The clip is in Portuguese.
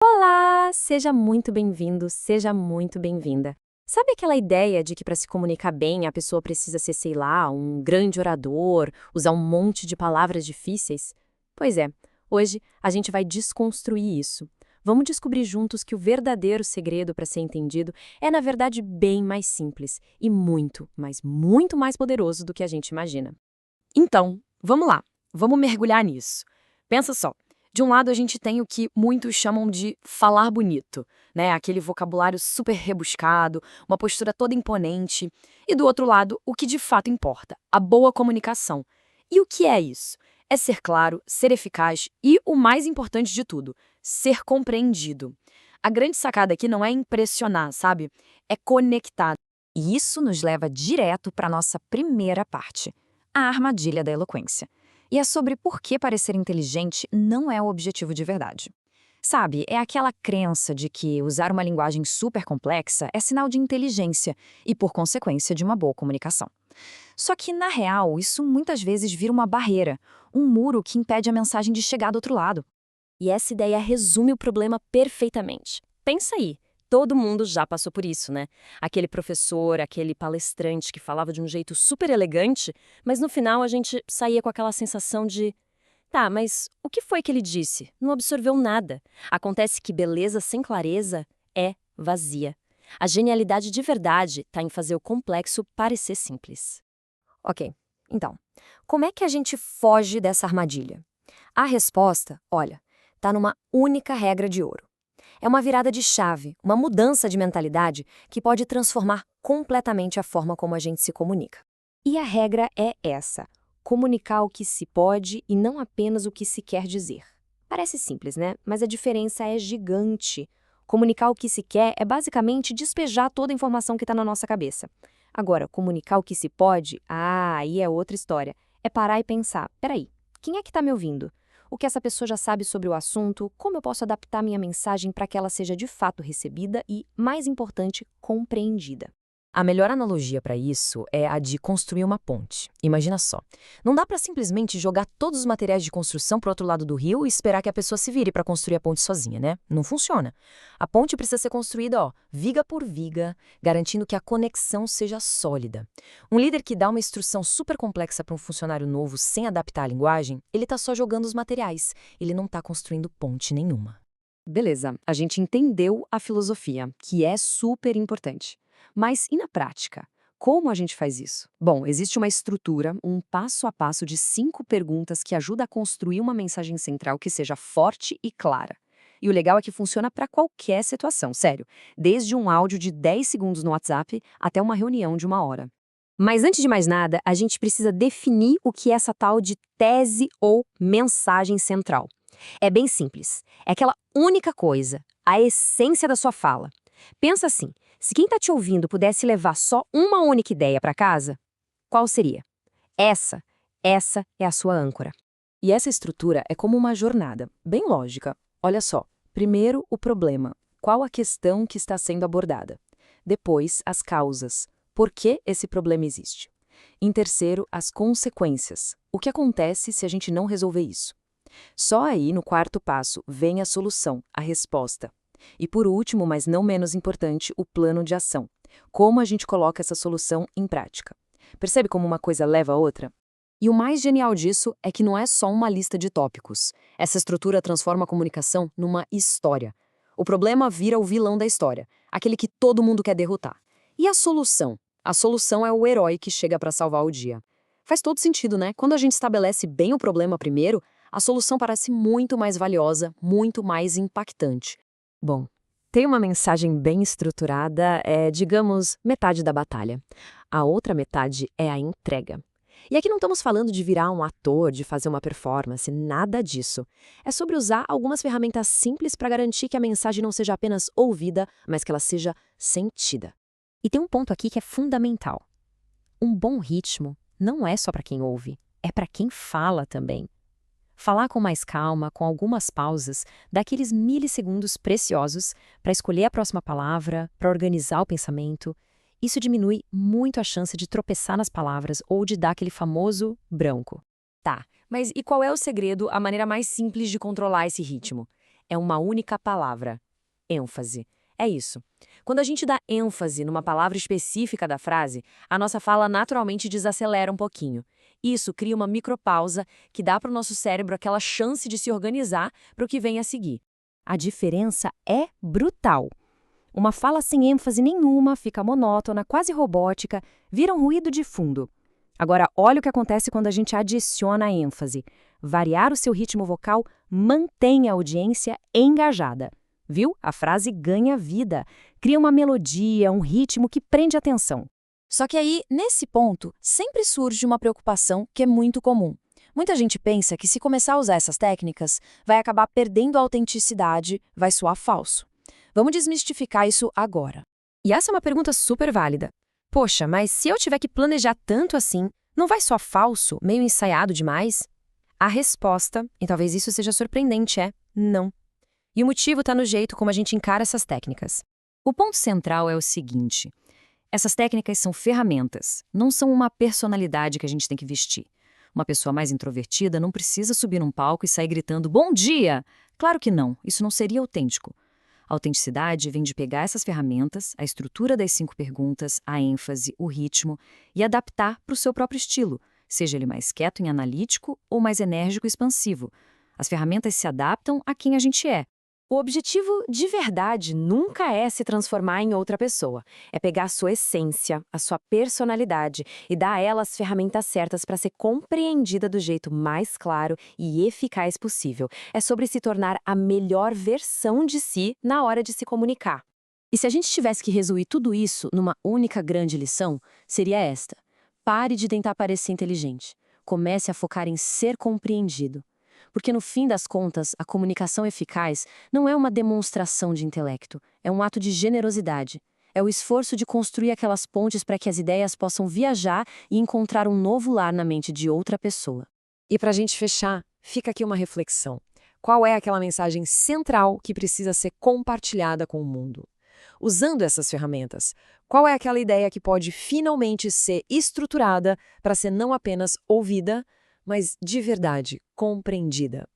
Olá, seja muito bem-vindo, seja muito bem-vinda. Sabe aquela ideia de que para se comunicar bem a pessoa precisa ser, sei lá, um grande orador, usar um monte de palavras difíceis? Pois é, hoje a gente vai desconstruir isso. Vamos descobrir juntos que o verdadeiro segredo para ser entendido é, na verdade, bem mais simples e muito, mas muito mais poderoso do que a gente imagina. Então, vamos lá, vamos mergulhar nisso. Pensa só, de um lado a gente tem o que muitos chamam de falar bonito, né? Aquele vocabulário super rebuscado, uma postura toda imponente. E do outro lado, o que de fato importa, a boa comunicação. E o que é isso? É ser claro, ser eficaz e, o mais importante de tudo, ser compreendido. A grande sacada aqui não é impressionar, sabe? É conectar. E isso nos leva direto para a nossa primeira parte, a armadilha da eloquência. E é sobre por que parecer inteligente não é o objetivo de verdade. Sabe, é aquela crença de que usar uma linguagem super complexa é sinal de inteligência e, por consequência, de uma boa comunicação. Só que, na real, isso muitas vezes vira uma barreira, um muro que impede a mensagem de chegar do outro lado. E essa ideia resume o problema perfeitamente. Pensa aí, todo mundo já passou por isso, né? Aquele professor, aquele palestrante que falava de um jeito super elegante, mas no final a gente saía com aquela sensação de: tá, mas o que foi que ele disse? Não absorveu nada. Acontece que beleza sem clareza é vazia. A genialidade de verdade está em fazer o complexo parecer simples. Ok, então, como é que a gente foge dessa armadilha? A resposta, olha, está numa única regra de ouro. É uma virada de chave, uma mudança de mentalidade que pode transformar completamente a forma como a gente se comunica. E a regra é essa: comunicar o que se pode e não apenas o que se quer dizer. Parece simples, né? Mas a diferença é gigante. Comunicar o que se quer é basicamente despejar toda a informação que está na nossa cabeça. Agora, comunicar o que se pode, aí é outra história. É parar e pensar: peraí, quem é que está me ouvindo? O que essa pessoa já sabe sobre o assunto? Como eu posso adaptar minha mensagem para que ela seja de fato recebida e, mais importante, compreendida? A melhor analogia para isso é a de construir uma ponte. Imagina só. Não dá para simplesmente jogar todos os materiais de construção para o outro lado do rio e esperar que a pessoa se vire para construir a ponte sozinha, né? Não funciona. A ponte precisa ser construída, viga por viga, garantindo que a conexão seja sólida. Um líder que dá uma instrução super complexa para um funcionário novo sem adaptar a linguagem, ele está só jogando os materiais. Ele não está construindo ponte nenhuma. Beleza, a gente entendeu a filosofia, que é super importante. Mas e na prática? Como a gente faz isso? Bom, existe uma estrutura, um passo a passo de 5 perguntas que ajuda a construir uma mensagem central que seja forte e clara. E o legal é que funciona para qualquer situação, sério. Desde um áudio de 10 segundos no WhatsApp até uma reunião de 1 hora. Mas antes de mais nada, a gente precisa definir o que é essa tal de tese ou mensagem central. É bem simples. É aquela única coisa, a essência da sua fala. Pensa assim, se quem está te ouvindo pudesse levar só uma única ideia para casa, qual seria? Essa é a sua âncora. E essa estrutura é como uma jornada, bem lógica. Olha só, primeiro o problema, qual a questão que está sendo abordada. Depois, as causas, por que esse problema existe. Em terceiro, as consequências, o que acontece se a gente não resolver isso. Só aí, no quarto passo, vem a solução, a resposta. E por último, mas não menos importante, o plano de ação. Como a gente coloca essa solução em prática. Percebe como uma coisa leva a outra? E o mais genial disso é que não é só uma lista de tópicos. Essa estrutura transforma a comunicação numa história. O problema vira o vilão da história, aquele que todo mundo quer derrotar. E a solução? A solução é o herói que chega para salvar o dia. Faz todo sentido, né? Quando a gente estabelece bem o problema primeiro, a solução parece muito mais valiosa, muito mais impactante. Bom, ter uma mensagem bem estruturada é, digamos, metade da batalha. A outra metade é a entrega. E aqui não estamos falando de virar um ator, de fazer uma performance, nada disso. É sobre usar algumas ferramentas simples para garantir que a mensagem não seja apenas ouvida, mas que ela seja sentida. E tem um ponto aqui que é fundamental. Um bom ritmo não é só para quem ouve, é para quem fala também. Falar com mais calma, com algumas pausas, dá aqueles milissegundos preciosos para escolher a próxima palavra, para organizar o pensamento. Isso diminui muito a chance de tropeçar nas palavras ou de dar aquele famoso branco. Tá, mas e qual é o segredo, a maneira mais simples de controlar esse ritmo? É uma única palavra: ênfase. É isso. Quando a gente dá ênfase numa palavra específica da frase, a nossa fala naturalmente desacelera um pouquinho. Isso cria uma micropausa que dá para o nosso cérebro aquela chance de se organizar para o que vem a seguir. A diferença é brutal. Uma fala sem ênfase nenhuma fica monótona, quase robótica, vira um ruído de fundo. Agora, olha o que acontece quando a gente adiciona a ênfase. Variar o seu ritmo vocal mantém a audiência engajada. Viu? A frase ganha vida, cria uma melodia, um ritmo que prende a atenção. Só que aí, nesse ponto, sempre surge uma preocupação que é muito comum. Muita gente pensa que se começar a usar essas técnicas, vai acabar perdendo a autenticidade, vai soar falso. Vamos desmistificar isso agora. E essa é uma pergunta super válida. Poxa, mas se eu tiver que planejar tanto assim, não vai soar falso, meio ensaiado demais? A resposta, e talvez isso seja surpreendente, é não. E o motivo está no jeito como a gente encara essas técnicas. O ponto central é o seguinte: essas técnicas são ferramentas, não são uma personalidade que a gente tem que vestir. Uma pessoa mais introvertida não precisa subir num palco e sair gritando "Bom dia!". Claro que não, isso não seria autêntico. A autenticidade vem de pegar essas ferramentas, a estrutura das 5 perguntas, a ênfase, o ritmo, e adaptar para o seu próprio estilo, seja ele mais quieto e analítico ou mais enérgico e expansivo. As ferramentas se adaptam a quem a gente é. O objetivo de verdade nunca é se transformar em outra pessoa. É pegar a sua essência, a sua personalidade e dar a ela as ferramentas certas para ser compreendida do jeito mais claro e eficaz possível. É sobre se tornar a melhor versão de si na hora de se comunicar. E se a gente tivesse que resumir tudo isso numa única grande lição, seria esta: pare de tentar parecer inteligente. Comece a focar em ser compreendido. Porque, no fim das contas, a comunicação eficaz não é uma demonstração de intelecto, é um ato de generosidade. É o esforço de construir aquelas pontes para que as ideias possam viajar e encontrar um novo lar na mente de outra pessoa. E para a gente fechar, fica aqui uma reflexão. Qual é aquela mensagem central que precisa ser compartilhada com o mundo? Usando essas ferramentas, qual é aquela ideia que pode finalmente ser estruturada para ser não apenas ouvida, mas de verdade compreendida?